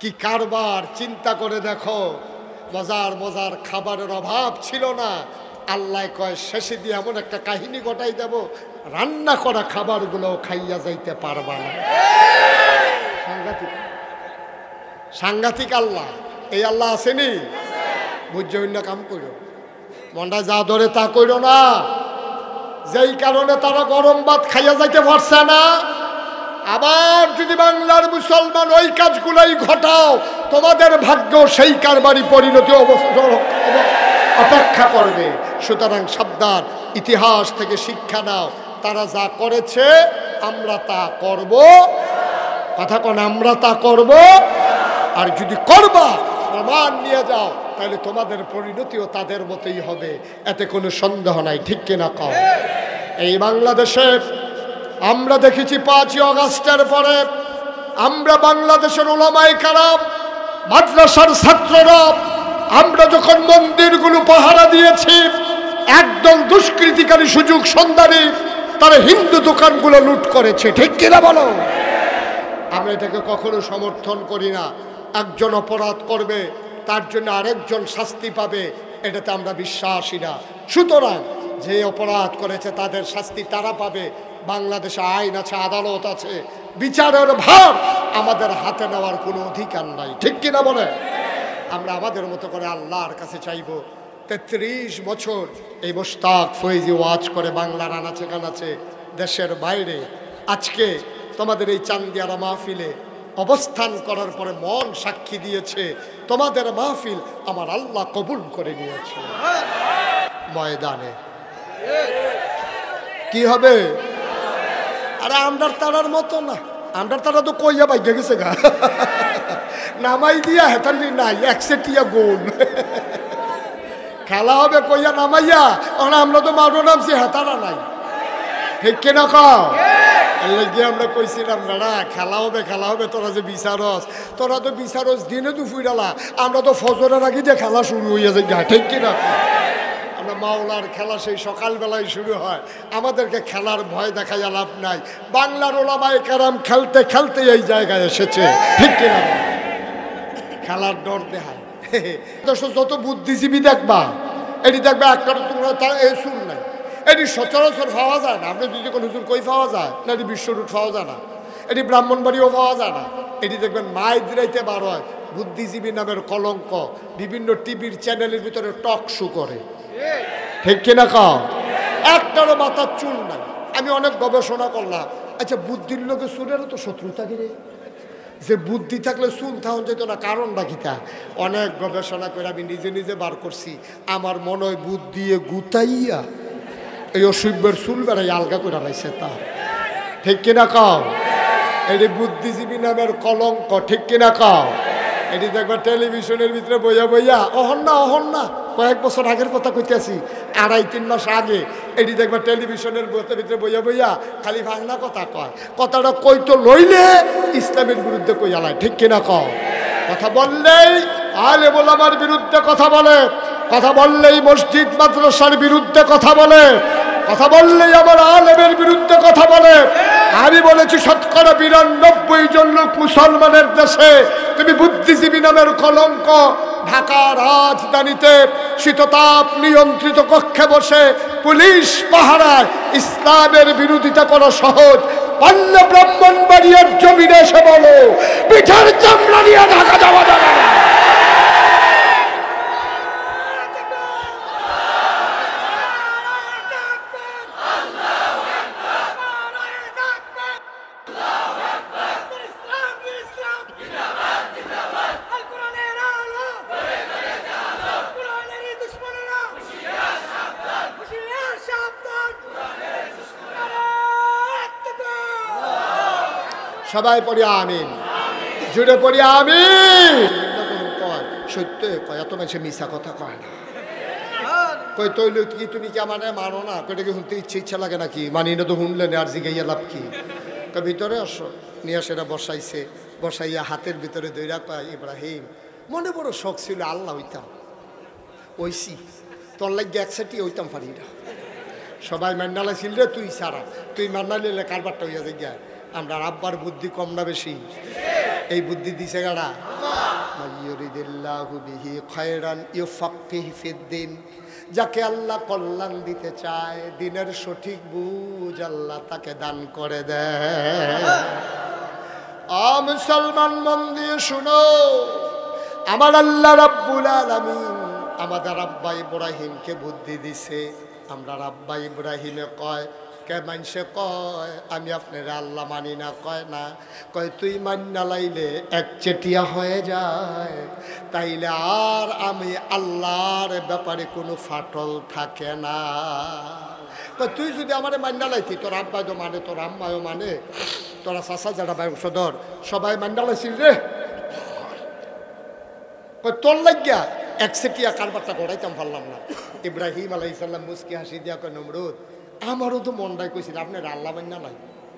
কি কারবার, চিন্তা করে দেখো। মজার মজার খাবারের অভাব ছিল না, আল্লাহ কয় শেষে দিয়ে এমন একটা কাহিনী ঘটাই দেব, রান্না করা খাবারগুলো খাইয়া যাইতে পারবা না। সাংঘাতিক সাংঘাতিক আল্লাহ। এই আল্লাহ আসেনি? বুঝছো অন্য কাম করো, মনটা যা ধরে তা করো না। যেই কারণে তারা গরম ভাত খাইয়া যাইতে পারছে না, আবার যদি বাংলার মুসলমান ওই কাজগুলাই ঘটাও, তোমাদের ভাগ্য সেই কারবারি পরিণতি অপেক্ষা করবে। সুতরাং সাবধান, ইতিহাস থেকে শিক্ষা নাও। তারা যা করেছে আমরা তা করব, কথা কোন, আমরা তা করব। আর যদি করবা প্রমাণ নিয়ে যাও, তাহলে তোমাদের পরিণতিও তাদের মতোই হবে, এতে কোনো সন্দেহ নাই। ঠিক কিনা কও? এই বাংলাদেশে আমরা দেখেছি 5ই আগস্টের পরে আমরা বাংলাদেশের উলামায়ে কেরাম, মাদ্রাসার ছাত্ররা, আমরা যখন মন্দিরগুলো পাহারা দিয়েছি, একদল দুষ্কৃতিকারী সুযোগ সন্ধানী তারা হিন্দু দোকানগুলো লুট করেছে। ঠিক কিনা বলো? আমরা এটাকে কখনো সমর্থন করি না। একজন অপরাধ করবে, তার জন্য আরেকজন শাস্তি পাবে, এটাতে আমরা বিশ্বাসী না। সুতরাং যে অপরাধ করেছে তাদের শাস্তি তারা পাবে। বাংলাদেশে আইন আছে, আদালত আছে, বিচারের ভার আমাদের হাতে নেওয়ার কোনো অধিকার নাই। ঠিক কিনা বলে? আমরা আমাদের মতো করে আল্লাহর কাছে চাইব। 33 বছর এই মোশতাক ফৈজি ওয়াজ করে বাংলার আনাচে কানাচে, দেশের বাইরে। আজকে তোমাদের এই চান্দিয়ারা মাহফিলে অবস্থান করার পরে মন সাক্ষী দিয়েছে, তোমাদের মাহফিল আমার আল্লাহ কবুল করে নিয়েছে। ময়দানে কি হবে? আরে আমরার তারার মতো না, আমরার তারা তো কইয়া বাইকে গেছে গা, নামাই দিয়া হেতালি নাই, একসেটিয়া গোল খেলা হবে কইয়া নামাইয়া। আমরা তো মারো নামছি, হেতারা নাই। ঠিক কিনা কও? গিয়ে আমরা কইছিলাম বেড়া খেলা হবে, খেলা হবে, তোরা যে বিচারস, তোরা তো বিচারস দিনে দুপুরালা, আমরা তো ফজরের আগে যে খেলা শুরু হইয়া যায়। ঠিক কিনা? আমরা মাওলার খেলা সেই সকালবেলায় শুরু হয়, আমাদেরকে খেলার ভয় দেখাইয়া লাভ নাই। বাংলার ওলামায়ে কেরাম খেলতে খেলতে এই জায়গায় এসেছে। ঠিক কিনা? খেলার ডর দেখায়। যত বুদ্ধিজীবী দেখবা, এটি দেখবে একটা তোমরা তার এই সুর নাই, এটি সচরাচর পাওয়া যায় না। আপনি যদি কোনো হুজুর কই পাওয়া যায় না, এটি বিশ্বরুট পাওয়া যায় না, এটি ব্রাহ্মণবাড়িও পাওয়া যায় না। এটি দেখবেন মাইদ্রাইতে বার হয়, বুদ্ধিজীবী নামের কলঙ্ক বিভিন্ন টিভির চ্যানেলের ভিতরে টক শো করে। ঠিক কিনা কও? একটারও মাথার চুল নাই। আমি অনেক গবেষণা করলাম, আচ্ছা বুদ্ধির লোকে চুলেরও তো শত্রুতা গিরে, যে বুদ্ধি থাকলে চুল থাউন যেত না, কারণটা কিতা? অনেক গবেষণা করে আমি নিজে নিজে বার করছি। আমার মনে হয় বুদ্ধি গুতাইয়া এই অসভ্যের চুল বেড়াই আলগা করে রাখছে তা। ঠিক কিনা কও? এটি বুদ্ধিজীবী নামের কলঙ্ক। ঠিক কিনা কও? এটি দেখবা টেলিভিশনের ভিতরে বইয়া বইয়া, অহন না কয়েক বছর আগের কথা কইতেছি, 2.5-3 মাস আগে, এটি দেখবা টেলিভিশনের ভিতরে বইয়া বইয়া খালি ভাঙনা কথা কয়। কথাটা কইতো লইলে ইসলামের বিরুদ্ধে কইয়ালায়। ঠিক কিনা কও? কথা বললেই আলেম ওলামার বিরুদ্ধে কথা বলে, কথা বললেই মসজিদ মাদ্রাসার বিরুদ্ধে কথা বলে, কথা বললেই আমার আলেমের বিরুদ্ধে কথা বলে। আমি বলেছি 99% জন লোক মুসলমানের দেশে তুমি বুদ্ধিজীবী নামের কলঙ্ক। ঢাকার রাজধানীতে শীততাপ নিয়ন্ত্রিত কক্ষে বসে পুলিশ পাহারায় ইসলামের বিরোধিতা করা সহজ, পারলে ব্রাহ্মণবাড়িয়ার জমিনে এসে বলো পিঠার চামড়া নিয়ে ঢাকা যাওয়া যাবে না। সবাই পড়ি আমিন, জুড়ে পড়ি আমিন। সত্য কয়, এত মানুষে মিশা কথা কয় না। কই তৈল কি তুমি কি আমার মানো না? কইটা কি শুনতে ইচ্ছা লাগে নাকি? মানি না তো শুনলেন, আর জিগাইয়া লাভ কি? ভিতরে আসো, নিয়ে সেটা বসাইছে, বসাইয়া হাতের ভিতরে দইরা কয়, ইব্রাহিম মনে বড় শখ ছিল আল্লাহ হইতাম, ওইসি তোর লাগিয়ে একসাথে হইতাম পারি না। সবাই মান্নালা ছিল রে, তুই সারা, তুই মান্না নিলে কারবারটা হইয়া যায়। আমরা আব্বার বুদ্ধি কম না বেশি? এই বুদ্ধি দিছে গাড়া মাইয়ুরিদিল্লাহু বিহি খায়রান ইউফাক্কিহু ফিদ্দিন। যাকে আল্লাহ কল্যাণ দিতে চায়, দিনের সঠিক বুঝ আল্লাহ তাকে দান করে দেয়। মুসলমান মন দিয়ে শুনো, আমার আল্লাহ রাব্বুল আলামিন আমাদের আব্বা ইব্রাহিমকে বুদ্ধি দিছে। আমরা আব্বা ইব্রাহিমে কয় কে মানুষে কয় আমি আপনার আল্লাহ মানি না, কয় না, কয় তুই মান্না লাইলে একচেটিয়া হয়ে যায়, তাইলে আর আমি আল্লাহর ব্যাপারে কোনো ফাটল থাকে না। তুই যদি আমার মান্না লাইতি, তোর আব্বাই তো মানে, তোর আম্মাও মানে, তোরা চাষা যারা বংশধর সবাই মান্না লাইছিল রে, তোর লাগিয়া একচেটিয়া কারবারটা গড়াইতাম পারলাম না। ইব্রাহিম আলাইহিস সালাম মুস্কি হাসি দিয়া কয় নমরুদ আমারও তো মনটাই কইছিল আপনার আল্লাহ মান্না লাই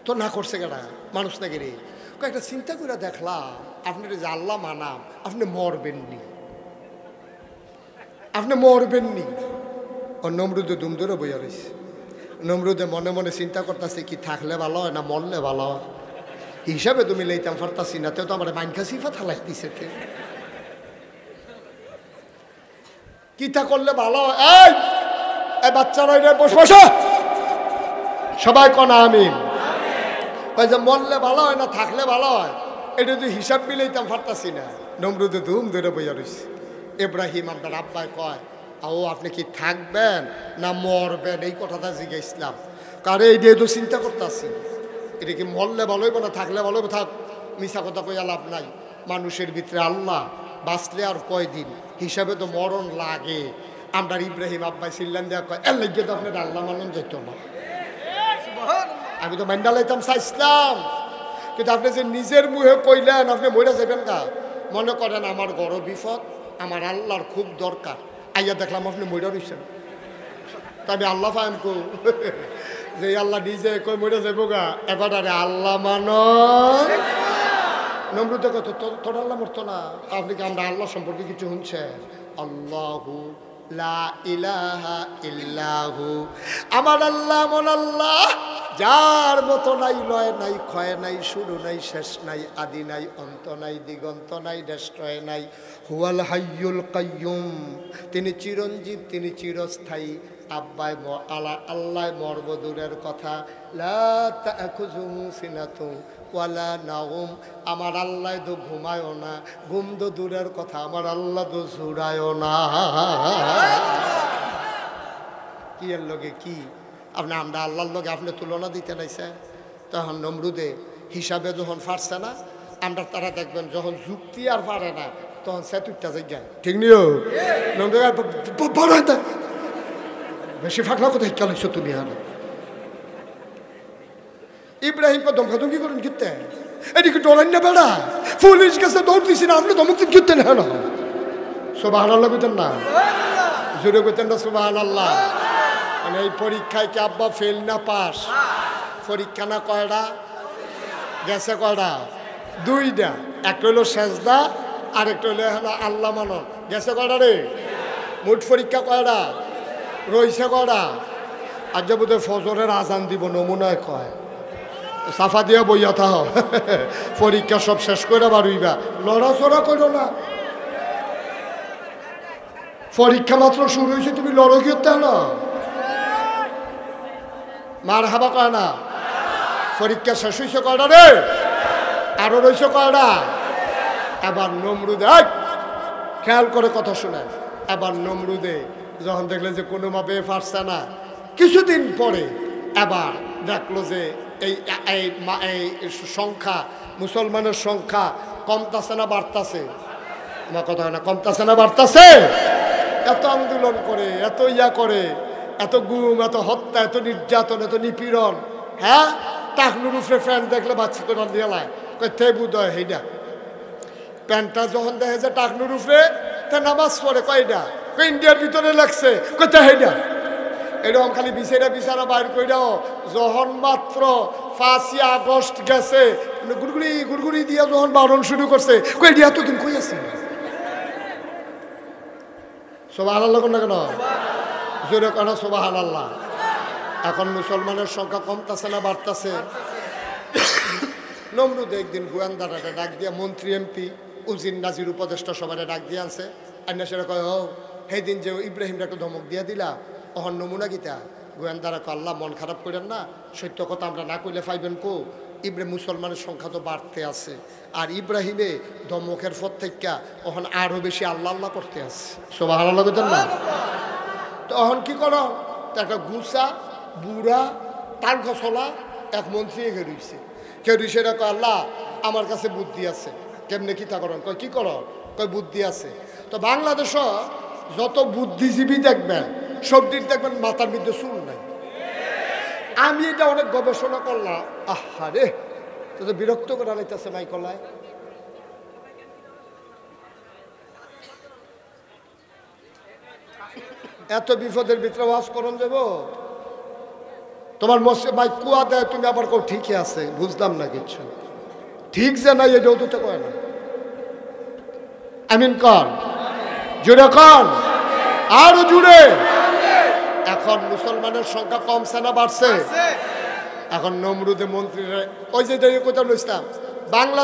তো না করছে কেডা মানুষ না গেরে। কয়েকটা চিন্তা করে দেখলাম আপনার যে আল্লাহ মানাম আপনি মরবেননি, আপনি মরবেননি। ও নমরুদে দুম ধরে বইয়া রয়েছে। নমরুদে মনে মনে চিন্তা করতেছে কি থাকলে ভালো হয় না মরলে ভালো হয়, হিসাবে তুমি লইতাম পারতাছি না, তো আমার মাইনকা সিফা থালাই দিছে, কিতা করলে ভালো হয়। এই বাচ্চারা বসে সবাই কন আমিন। যে মরলে ভালো হয় না থাকলে ভালো হয়, এটা যদি হিসাব মিলাইতাম পারতাছি না। নমরুদে ধুম ধরে বইয়া রয়েছে। ইব্রাহিম আপনার আব্বাই কয় ও আপনি কি থাকবেন না মরবেন, এই কথাটা জিজ্ঞাসলাম। কারে এই দিয়ে তো চিন্তা করতেছি এটা কি মরলে ভালো হইব না থাকলে ভালো হইব। থাক, মিশা কথা কইয়া লাভ নাই। মানুষের ভিতরে আল্লাহ, বাঁচলে আর কয়দিন, হিসাবে তো মরণ লাগে। আমরা ইব্রাহিম আব্বাই চিল্লান দেওয়া কয় এর লাগিয়ে তো আপনার আল্লাহ মানন যেত না। আমি তো মাইন্ডা লাইতাম চাইছিলাম, কিন্তু আপনি যে নিজের মুখে কইলেন আপনি মরে যাবেন না। মনে করেন আমার বড় বিপদ, আমার আল্লাহর খুব দরকার, আইয়া দেখলাম আপনি মরে রইছেন, তা আমি আল্লাহ ফাইম কো যে আল্লাহ নিজে কই মরে যাবো গা, এবার আরে আল্লাহ মান। নমরুদে কত তোর আল্লাহ মরতো না, আপনি কি আমরা আল্লাহ সম্পর্কে কিছু শুনছেন? আল্লাহু লা ইলাহা ইল্লাহু, আমার আল্লাহ মন আল্লাহ যার মতো নাই, লয় নাই, ক্ষয় নাই, শুরু নাই, শেষ নাই, আদি নাই, অন্ত নাই, দিগন্ত নাই, দেশয় নাই। হুয়াল হাইয়ুল কাইয়ুম, তিনি চিরঞ্জীব, তিনি চিরস্থায়ী। আব্বাই আল্লাহ মরব দূরের কথা, লা তাখুযুহু সিনাতুন ওয়ালা নাওম, আমার আল্লাহ তো ঘুমায়ও না, ঘুম তো দূরের কথা, আমার আল্লাহ তো জুড়ায়ও না। কি এর লগে কি আপনি আমরা আল্লাহর লগে আপনি তুলনা দিতে নাইছে। তখন নমরুদে হিসাবে যখন পারছে না, আমরা তারা দেখবেন যখন যুক্তি আর পারে না তখন সে তুইটা যাই, ঠিক নিও নমরুদ বেশি ফাঁকলা কোথায় চালিয়েছ তুমি। আর ইব্রাহিমকে ধমকাধমকি করেন কিনতে, এদিকে ডরান না বেড়া, পুলিশ কাছে দৌড় দিছি না, আপনি ধমক দিন কিনতেন। হ্যাঁ সুবহানাল্লাহ কইতেন না, জোরে কইতেন না সুবহানাল্লাহ। মানে এই পরীক্ষায় কি আব্বা ফেল না পাস? পরীক্ষা না কয়টা গেছে? কয়টা? দুইটা। একটা হইলো সেজদা, আরেকটা হইলো আল্লাহ মানন। গেছে কয়টা রে? মোট পরীক্ষা কয়টা রইছে? কয়টা? আজ যে বোধহয় ফজরের আজান দিব নমুনায় কয়, সাফা দিয়া বইয়া থাহ, পরীক্ষা সব শেষ করে বাড়ুইবা, লড়াচড়া করো না। পরীক্ষা মাত্র শুরু হয়েছে, তুমি লড়ো কি হতে না? মার হাবা কয় না। পরীক্ষা শেষ হয়েছে কয়টা রে? আরো রয়েছে কয়টা? এবার নমরুদে খেয়াল করে কথা শুনে, এবার নমরুদে যখন দেখলে যে কোনো ভাবে পারছে না, কিছুদিন পরে এবার দেখলো যে এই সংখ্যা, মুসলমানের সংখ্যা কমতাছে না বাড়তাছে? আমার কথা হয় না, কমতাছে না বাড়তাছে? এত আন্দোলন করে, এত ইয়া করে, এত গুম, এত হত্যা, এত নির্যাতন, এত নিপীড়ন। হ্যাঁ, টাকনুর উপরে প্যান্ট দেখলে বাচ্চা করে দিয়ে লাই কয় তে বুধয় হেইডা। প্যান্টটা যখন দেখে যে টাকনুর উপরে, তা নামাজ পড়ে কয়টা, ইন্ডিয়ার ভিতরে লাগছে কয়টা হেইডা। এরকম খালি বিচারা বাইর কইরাও যখন মাত্র 5ই আগস্ট গেছে, গুড়গুড়ি গুড়গুড়ি দিয়া যখন বারণ শুরু করছে, কইডি এতদিন কই আছি? সুবহানাল্লাহ কোন না কেন? জোরে কেন সুবহানাল্লাহ। এখন মুসলমানের সংখ্যা কমতাছে না বাড়তাছে? নমরুদ একদিন গোয়েন্দারা ডাক দিয়া মন্ত্রী এমপি উজির নাজির উপদেষ্টা সবাই ডাক দিয়ে আনছে আন্না সেটা কয় ও সেই দিন যে ইব্রাহিমটা একটা ধমক দিয়া দিলা অহন নমুনা গীতা গোয়েন্দারা কয় আল্লাহ মন খারাপ করেন না, সত্য কথা আমরা না কইলে পাইবেন কো, ইব্রাহিম মুসলমানের সংখ্যা তো বাড়তে আছে আর ইব্রাহিমে ধমকের পর থেকে অহন আরও বেশি আল্লাহ আল্লাহ করতে আছে। সুবহানাল্লাহ কইতেন না? তো অহন কি করো, তো একটা গুসা বুড়া তাল খসলা এক মন্ত্রী ঘেরুইছে ঘেরুইছে এটা কয় আল্লাহ আমার কাছে বুদ্ধি আছে। কেমনে কি তা করেন? কয় কি করো? কয় বুদ্ধি আছে। তো বাংলাদেশও যত বুদ্ধিজীবী দেখবেন সবদিক দেখবেন মাথার মধ্যে চুল নাই। আমি এটা অনেক গবেষণা করলাম, আহা রে তো বিরক্ত করা লাইতেছে মাইকলায়। এত বিপদের ভিতরে ওয়াজ করন যাব, তোমার মসজিদ মাই কুয়া দেয় তুমি আবার কেউ ঠিকই আছে, বুঝলাম না কিছু। ঠিক যে নাই এটাও তো কয় না। আমিন কন, জুড়ে কন, আরো জুড়ে। এখন মুসলমানের সংখ্যা কমছে না বাড়ছে? এখন নমরুদে মন্ত্রীরা ওই যে কোথাও ইসলাম বাংলা